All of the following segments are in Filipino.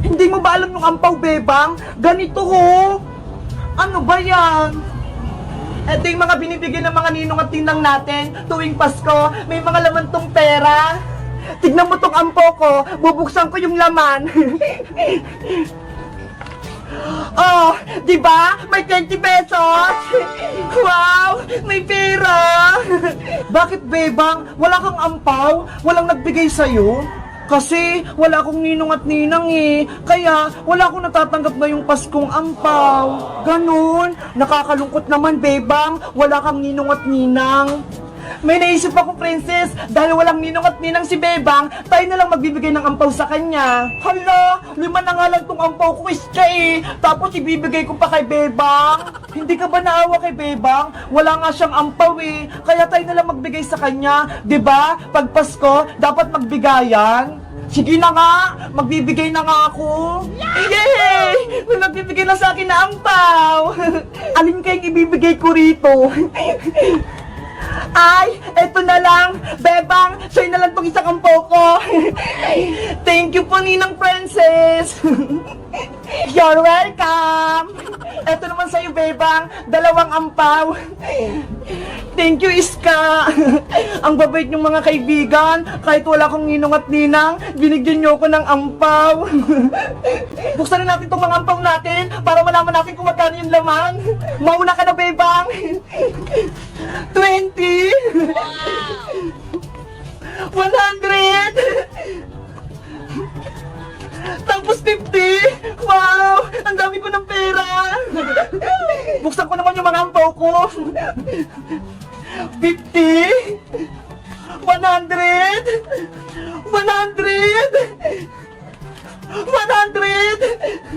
Hindi mo ba alam yung ampaw, bebang? Ganito ho. Ano ba yan? Ito yung mga binibigyan ng mga ninong at tinang natin tuwing Pasko. May mga laman tong pera. Tignan mo tong ampaw ko. Bubuksan ko yung laman. Oh, di ba? May 20 pesos. Wow, may pera. Bakit, bebang? Wala kang ampaw? Walang nagbigay sa'yo? Kasi wala akong ninong at ninang eh. Kaya wala akong natatanggap ngayong Paskong ampaw. Ganun. Nakakalungkot naman, bebang. Wala kang ninong at ninang. May naisip ako, princess. Dahil walang ninong at ninang si bebang, tayo na lang magbibigay ng ampaw sa kanya. Hala, 5 na nga lang tong ampaw ko, Iska eh. Tapos ibibigay ko pa kay bebang. Hindi ka ba naawa kay bebang? Wala nga siyang ampaw eh. Kaya tayo na lang magbigay sa kanya. 'Di ba? Pag Pasko, dapat magbigayan. Sige na nga, magbibigay na nga ako. Yay! May magbibigay na sa akin na ampaw. Alin kayong ibibigay ko rito? Ay, eto na lang. Bebang, sa'yo na lang tong isang ampaw ko. Thank you po, Ninang Princess. You're welcome. Eto naman sa'yo, bebang. 2 ampaw. Thank you, Iska. Ang babait niyong mga kaibigan. Kahit wala akong ninong at ninang, binigyan niyo ako ng ampaw. Buksan na natin itong mga ampaw natin para malaman natin kung magkano yung laman. Mauna ka na, bebang. 20. 100. Tapos 50. Wow! Ang dami ko ng pera. Buksan ko naman yung mga ampaw ko. 50. 100. 100.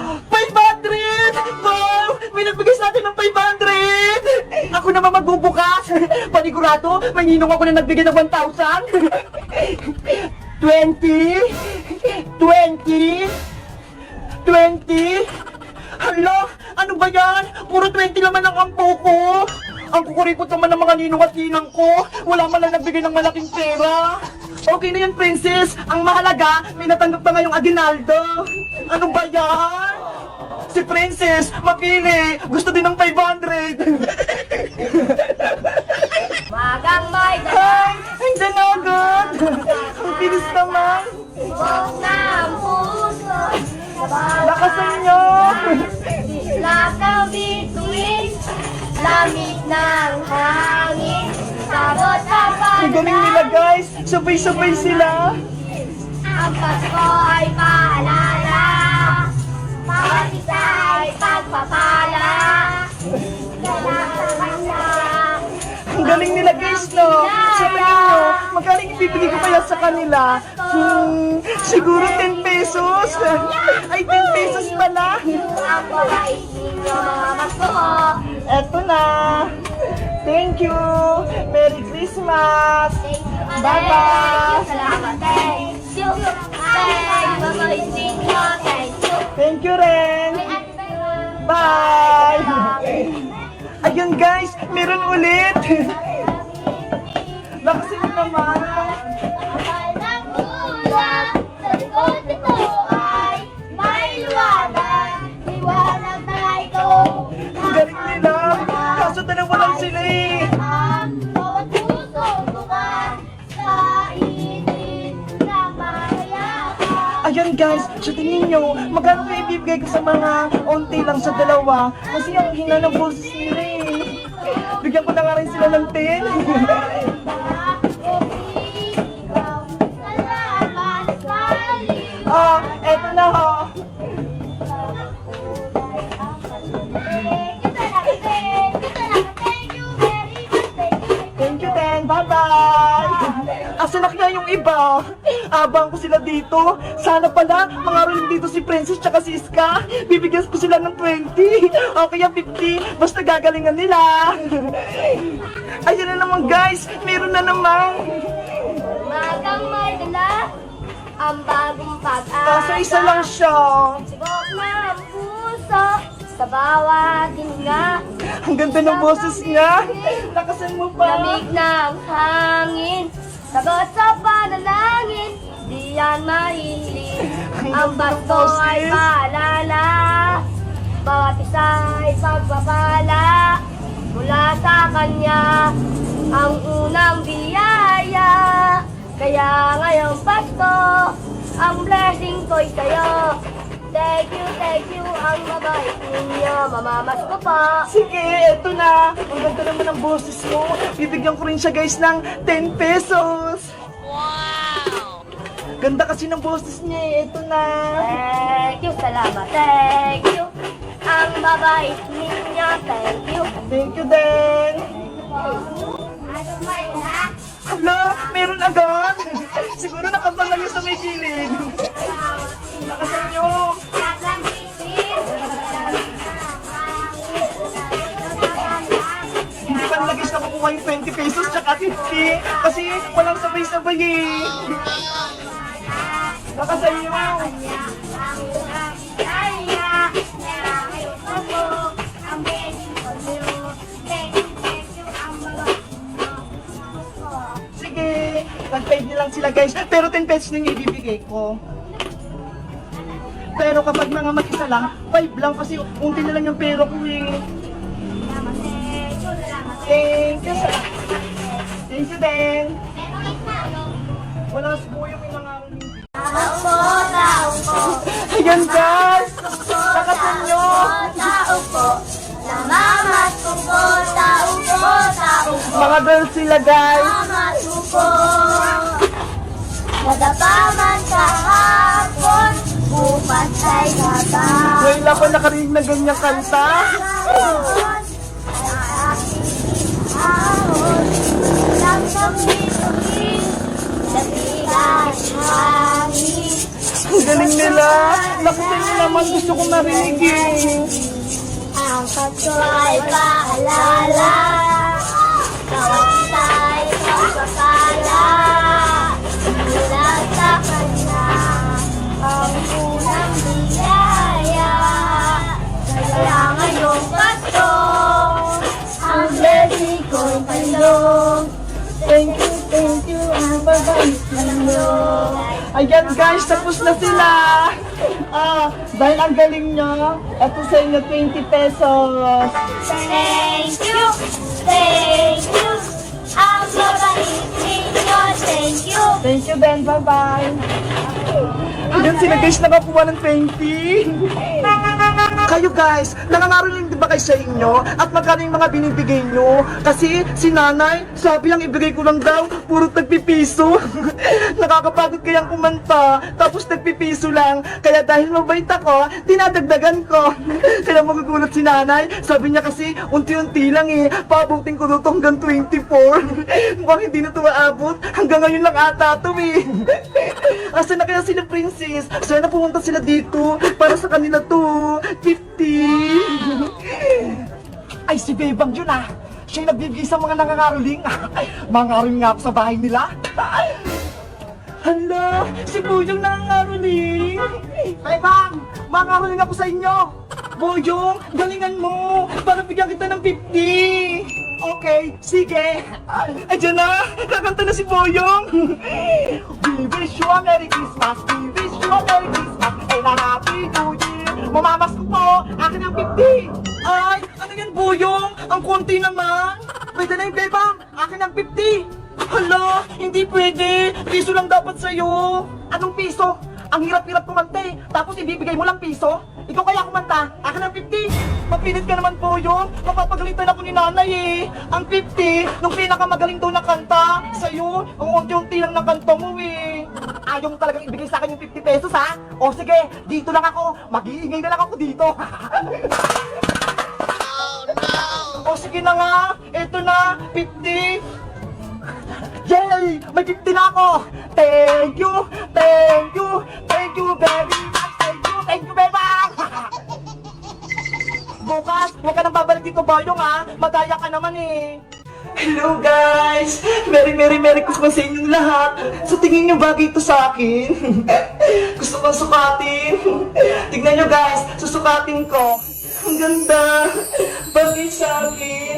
500! Wow! May nagbigay sa atin ng 500! Ako naman magbubukas! Panigurado, may ninong ako na nagbigay ng 1,000! 20! 20! 20! Hala! Ano ba yan? Puro 20 naman ang ampo ko! Ang kukuripot naman ng mga ninong at ninang ko! Wala man lang nagbigay ng malaking pera! Okay na yan, princess! Ang mahalaga, may natanggap pa ngayong aguinaldo! Ano ba yan? Si princess, mapili! Gusto din ng 500! Magang may Ay! Andyan na agad! Ang bilis naman! Huwag na ang puso Lakasan nyo! Lakaw bituin Lamig ng hangin Sabot sa Ang galing nila, guys! Sabay-sabay sila! Ang Pasko ay paalala Bawat isa ay pagpapala Ang galing nila, guys, no? Sa tingin nyo, magkaling ibibigay ko kaya sa kanila? Siguro 10 pesos! Ay, 10 pesos pala! Ang babait ninyo Pasko Eto na! Thank you! Merry Christmas! Bye-bye! Salamat, thank you. Babait ninyo, thank you. Thank you rin! Bye! Ayun, guys! Meron ulit! Lakasin mo naman! Kapal ng ulan, sa likod nito ay may liwanag. Liwanag na ito. Ang galing nila! Kaso dalawa lang sila eh! Bawat puso bukas sa init na mayayakap. Ayan, guys! Sa tingin nyo, magkano kayo ibibigay ko sa mga onti lang sa dalawa? Kasi ang hina ng boses nila eh! Bigyan ko na nga rin sila ng 10! Ah, eto na ho! Thank you, Ten! Bye-bye! Asanak na yung iba! Abang ko sila dito! Sana pala, mangaroling dito si Princess tsaka si Iska! Bibigyan ko sila ng 20! O kaya 50! Basta gagalingan nila! Ayan na naman, guys! Meron na naman! Magang may dala ang bagong pag-asa. Kaso isa lang siya! Sigok ng puso sa bawat hininga. Ang ganda ng boses niya! Lakasan mo pa! Lamig ng hangin, sagot sa panalangin, di yan mahilig. Ang basto ay paalala, bawat isa ay pagpapala. Mula sa kanya, ang unang biyaya. Kaya ngayong Pasko, ang blessing ko'y sa'yo. Thank you, ang mabait ninyo. Mamamas ko po. Sige, eto na. Ang ganda naman ng boses mo. Bibigyan ko rin siya guys ng 10 pesos. Wow! Ganda kasi ng boses niya eh. Eto na. Thank you, salamat. Thank you. Ang mabait ninyo. Thank you. Thank you din. Hala, meron agad. Siguro nakapalang yun sa may gilid. Nakasan nyo. Hindi pa nalagis na kukuha yung 20 pesos tsaka 50. Kasi walang sabay-sabay eh. Nakasan nyo. Sige, nag-paid niyo lang sila guys. Pero 10 pesos na yung ibibigay ko. Pero kapag mga mag-isa lang, 5 lang kasi unti na lang yung pera ko eh. Thank you, sir. Thank you, din. Wala sa buhay yung mga... Ayan guys! Nakasan nyo! Mga girls sila guys! Nadapaman kahapon, bukas ay gaba. Ngayon ako nakarinig na ganyang kanta. Ang galing nila. Nakutin nyo naman, gusto kong marinig eh. Ang Pasko ay paalala, bawat tay pagpapala. Mula sa kanya, ang unang biyaya. Kaya ngayong Pasko, ang blessing ko'y sa'yo. Thank you, ang babait ninyo. Ayan guys, tapos na sila. Dahil ang galing nyo, ito sa inyo 20 pesos. Thank you, ang mabait ninyo. Thank you. Thank you Ben, bye-bye. Ayan sila guys, nakakuha ng 20. Kayo guys, nangangaroling din ba kayo sa inyo? At magkano yung mga binibigay nyo? Kasi si nanay, sabi lang ibigay ko lang daw, puro tagpipiso. Nakakapagod kayang kumanta, tapos tagpipiso lang. Kaya dahil mabait ako, dinadagdagan ko. Kaya magugulat si nanay, sabi niya kasi unti-unti lang eh, paabutin ko dito hanggang 24. Mukhang hindi na ito maabot, hanggang ngayon lang ata ito eh. Asa na kaya sila princess? Sana pumunta sila dito, para sa kanila to. 50. Ay, si Bebang yun ah. Siya yung nagbibigay sa mga nangangaroling. Mangaroling nga ako sa bahay nila. Hala, si Boyong nangangaroling. Bebang, mangaroling ako sa inyo. Boyong, galingan mo. Para bigyan kita ng 50. Okay, sige. Ayan na, kakanta na si Boyong. We wish you a Merry Christmas. We wish you a Merry Christmas. And a Happy New Year. Mamamas ko po, akin ang 50. Ay, ano yan Boyong? Ang konti naman. Pwede na yung Bebang, akin ang 50. Hala, hindi pwede. Piso lang dapat sa'yo. Anong piso? Ang hirap-hirap kumanta eh. Tapos ibibigay mo lang piso? Ikaw kaya kumanta, akin ang 50. Mapilit ka naman po yun. Mapapagalitan ako ni nanay eh. Ang 50, nung pinakamagaling daw na kanta. Sa'yo, ang unti-unti lang ng kanta mo eh. Ayaw mo talagang ibigay sa akin yung 50 pesos ha? O sige, dito lang ako. Mag-iingay na lang ako dito. O sige na nga, eto na, 50. Yay! May 50 na ako! Thank you! Thank you! Thank you very much! Thank you, Bebang! Bukas, huwag ka nang babalik dito, Boyong ha! Madaya ka naman eh! Hello guys! Merry Christmas sa inyong lahat! Sa tingin nyo bagay ito sa akin? Gusto kong sukatin! Tignan nyo guys, susukatin ko! Ang ganda! Bagay sa akin!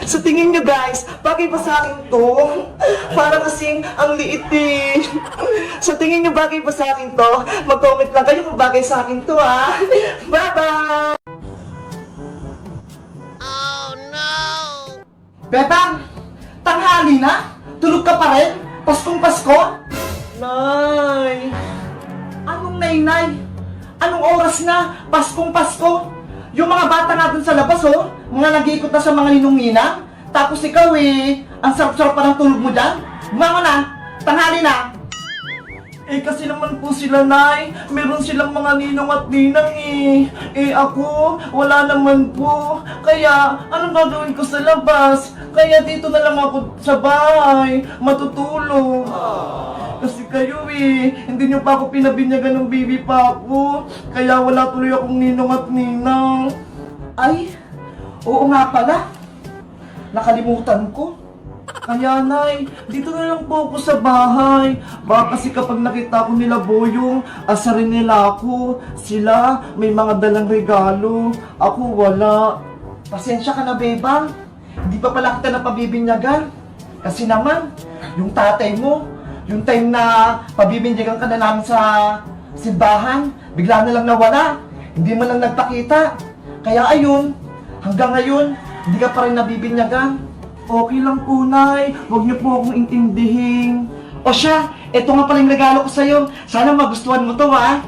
Sa tingin nyo guys, bagay ba sa akin to? Para kasing ang liit eh. Sa tingin nyo bagay ba sa akin to? Mag-comment lang kayo kung bagay sa akin to ha. Bye-bye! Bebang! Tanghali na? Tulog ka pa rin? Paskong Pasko? Nay! Anong nay-nay? Anong oras na? Paskong Pasko? Yung mga bata nga dun sa labas oh, mga nag-iikot na sa mga ninong-ninang. Tapos ikaw eh, ang sarap-sarap pa ng tulog mo dyan. Bumangon na! Tanghali na! Eh kasi naman po sila, Nay. Meron silang mga ninong at ninang eh. Eh ako, wala naman po. Kaya, anong gagawin ko sa labas? Kaya dito na lang ako sa bahay, matutulog. Kasi kayo eh, hindi nyo pa ako pinabinyagan ng baby pa ako. Kaya wala tuloy akong ninong at ninang. Ay, oo nga pala. Nakalimutan ko. Kaya Nay, dito na lang po ako sa bahay. Baka kasi kapag nakita ko nila Boyong, asarin nila ako. Sila, may mga dalang regalo. Ako wala. Pasensya ka na, Bebang. Hindi pa pala kita napabibinyagan. Kasi naman, yung tatay mo, yung time na pabibinyagan ka na namin sa simbahan, bigla na lang nawala. Hindi mo lang nagpakita. Kaya ayun, hanggang ngayon, hindi ka pa rin nabibinyagan. Okay lang po, Nay. Huwag niyo po akong intindihin. O siya, eto nga pala yung regalo ko sa'yo. Sana magustuhan mo to, ha?